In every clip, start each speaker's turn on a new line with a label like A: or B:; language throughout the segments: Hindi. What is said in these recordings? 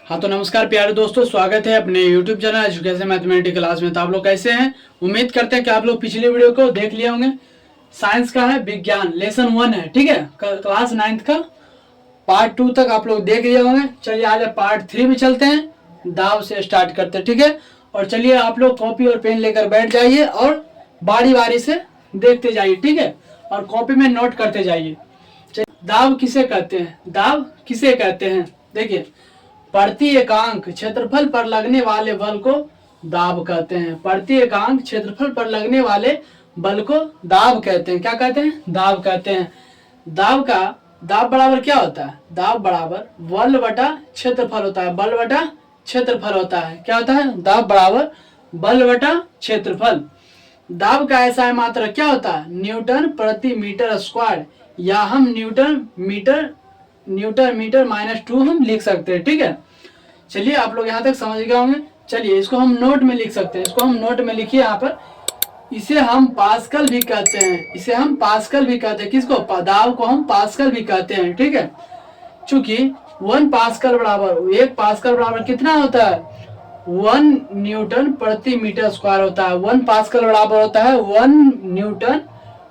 A: हाँ तो नमस्कार प्यारे दोस्तों, स्वागत है अपने YouTube channel education mathematics class में। तो आप लोग कैसे हैं? उम्मीद करते हैं कि आप लोग पिछले वीडियो को देख लिए होंगे। साइंस का है, विज्ञान लेसन 1 है, ठीक है। क्लास 9th का पार्ट 2 तक आप लोग देख लिए होंगे। चलिए आज पार्ट 3 में चलते हैं, दाव से स्टार्ट करते हैं, ठीक है। और चलिए आप लोग कॉपी और पेन लेकर बैठ जाइए और बारी बारी से देखते जाइए, ठीक है। और कॉपी में नोट करते जाइए। दाव किसे कहते हैं? दाव किसे कहते हैं? देखिए, प्रति एकांक क्षेत्रफल पर लगने वाले बल को दाब कहते हैं। प्रति एकांक क्षेत्रफल पर लगने वाले बल को दाब कहते हैं। क्या कहते हैं? दाब कहते हैं। दाब बराबर क्या होता है? दाब बराबर बल बटा क्षेत्रफल होता है। बल बटा क्षेत्रफल होता है। क्या होता है? दाब बराबर बल बटा क्षेत्रफल। दाब का ऐसा मात्रक क्या होता है? न्यूटन प्रति मीटर स्क्वायर, या हम न्यूटन मीटर -2 हम लिख सकते हैं, ठीक है। चलिए आप लोग यहाँ तक समझ गए होंगे। चलिए इसको हम नोट में लिख सकते हैं। इसको हम नोट में लिखिए यहाँ पर। इसे हम पास्कल भी कहते हैं। इसे हम पास्कल भी कहते हैं। किसको? दाब को हम पास्कल भी कहते हैं, ठीक है। चूंकि 1 पास्कल बराबर कितना होता है? 1 न्यूटन प्रति मीटर स्क्वायर होता है। 1 पास्कल बराबर होता है 1 न्यूटन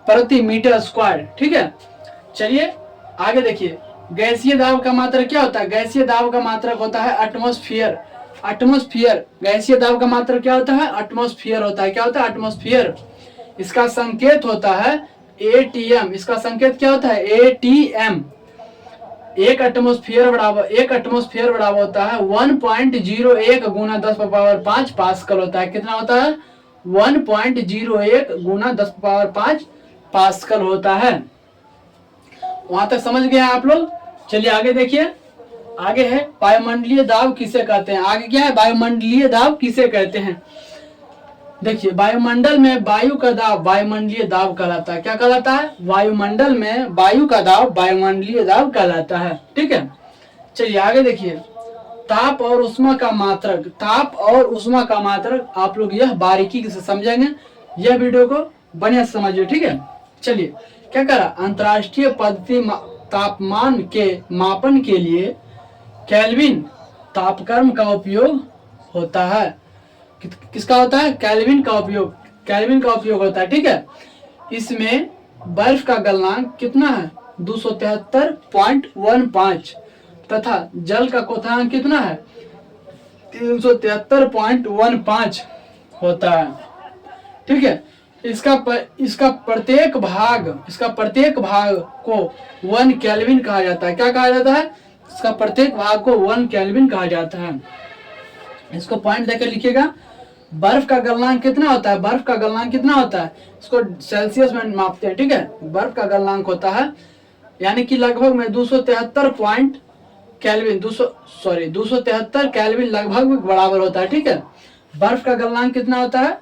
A: प्रति मीटर स्क्वायर, ठीक है। चलिए आगे देखिए, गैसीय दाब का मात्रक क्या होता है? गैसीय दाब का मात्रक होता है एटमॉस्फेयर। गैसीय दाब का मात्रक क्या होता है? एटमॉस्फेयर होता है। क्या होता है? एटमॉस्फेयर। इसका संकेत होता है एटीएम। इसका संकेत क्या होता है? एटीएम। एक एटमॉस्फेयर बराबर होता है 1.01 गुना 10⁵ पास्कल होता है। कितना होता है? 1.01 गुना 10⁵ पास्कल होता है। वहां तक समझ गए आप लोग? चलिए आगे देखिए। आगे है वायुमंडलीय दाब किसे कहते हैं। आगे क्या है? वायुमंडलीय दाब किसे कहते हैं। देखिए, वायुमंडल में वायु का दाब वायुमंडलीय दाब कहलाता है। क्या कहलाता है? वायुमंडल में वायु का दाब वायुमंडलीय दाब कहलाता है, ठीक है। चलिए आगे देखिए, ताप और उष्मा का मात्रक आप लोग यह बारीकी से समझेंगे। यह वीडियो को बढ़िया से समझिए, ठीक है। चलिए क्या करा, अंतरराष्ट्रीय पद्धति तापमान के मापन के लिए केल्विन तापक्रम का उपयोग होता है। किसका होता है? केल्विन का उपयोग होता है, ठीक है। इसमें बर्फ का गलनांक कितना है? 273.15 तथा जल का क्वथनांक कितना है? 373.15 होता है, ठीक है। इसका प्रत्येक भाग को 1 केल्विन कहा जाता है। क्या कहा जाता है? इसका प्रत्येक भाग को 1 केल्विन कहा जाता है। इसको पॉइंट देकर लिखिएगा। बर्फ का गलनांक कितना होता है? इसको सेल्सियस में मापते हैं, ठीक है। बर्फ का गलनांक होता है यानी कि लगभग में 273 केल्विन लगभग बराबर होता है, ठीक है। बर्फ का गलनांक कितना होता है?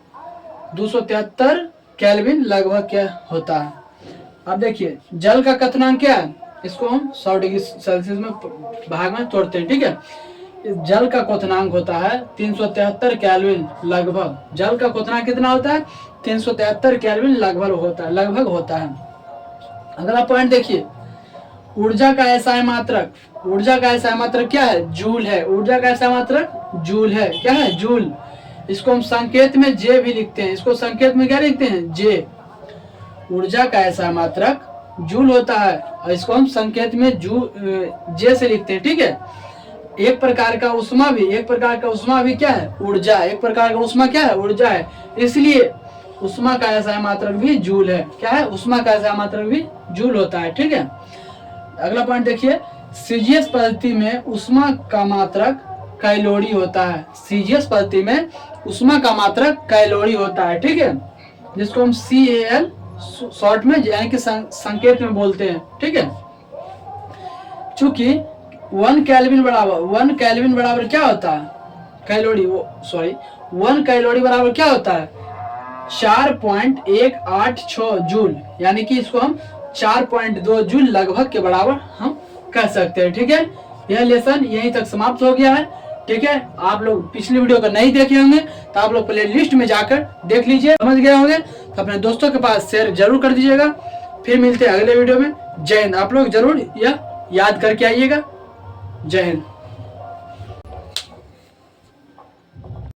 A: 273 केल्विन लगभग क्या होता है। अब देखिए, जल का क्वथनांक क्या है? इसको हम 100 डिग्री सेल्सियस में भाग में तोड़ते हैं, ठीक है। जल का क्वथनांक होता है 373 केल्विन लगभग। जल का क्वथनांक कितना होता है? 373 केल्विन लगभग होता है। अगला पॉइंट देखिए, ऊर्जा का ऐसा मात्रक क्या है? जूल है। ऊर्जा का ऐसा मात्रक जूल है। क्या है? जूल। इसको हम संकेत में जे भी लिखते हैं। इसको संकेत में क्या लिखते हैं? जे। ऊर्जा का ऐसा मात्रक जूल होता है और इसको हम संकेत में जे से लिखते हैं, ठीक है। एक प्रकार का उष्मा भी क्या है? ऊर्जा। एक प्रकार का उष्मा क्या है? ऊर्जा है। इसलिए उष्मा का ऐसा मात्रक भी जूल है। क्या है? उष्मा का ऐसा मात्रक भी जूल होता है, ठीक है। अगला पॉइंट देखिए, सीजीएस पद्धति में उष्मा का मात्रक कैलोरी होता है। सीजीएस पद्धति में उष्मा का मात्रक कैलोरी होता है, ठीक है। जिसको हम CAL शॉर्ट में यानी कि संकेत में बोलते हैं, ठीक है। चूंकि 1 केल्विन बराबर क्या होता है? 1 कैलोरी बराबर क्या होता है? 4.186 जूल, यानी कि इसको हम 4.2 जूल लगभग के बराबर हम कह सकते हैं, ठीक है। यह लेसन यहीं तक समाप्त हो गया है, ठीक है। आप लोग पिछली वीडियो को नहीं देखे होंगे तो आप लोग प्ले लिस्ट में जाकर देख लीजिए। समझ गए होंगे तो अपने दोस्तों के पास शेयर जरूर कर दीजिएगा। फिर मिलते हैं अगले वीडियो में। जय हिंद। आप लोग जरूर यह याद करके आइएगा। जय हिंद।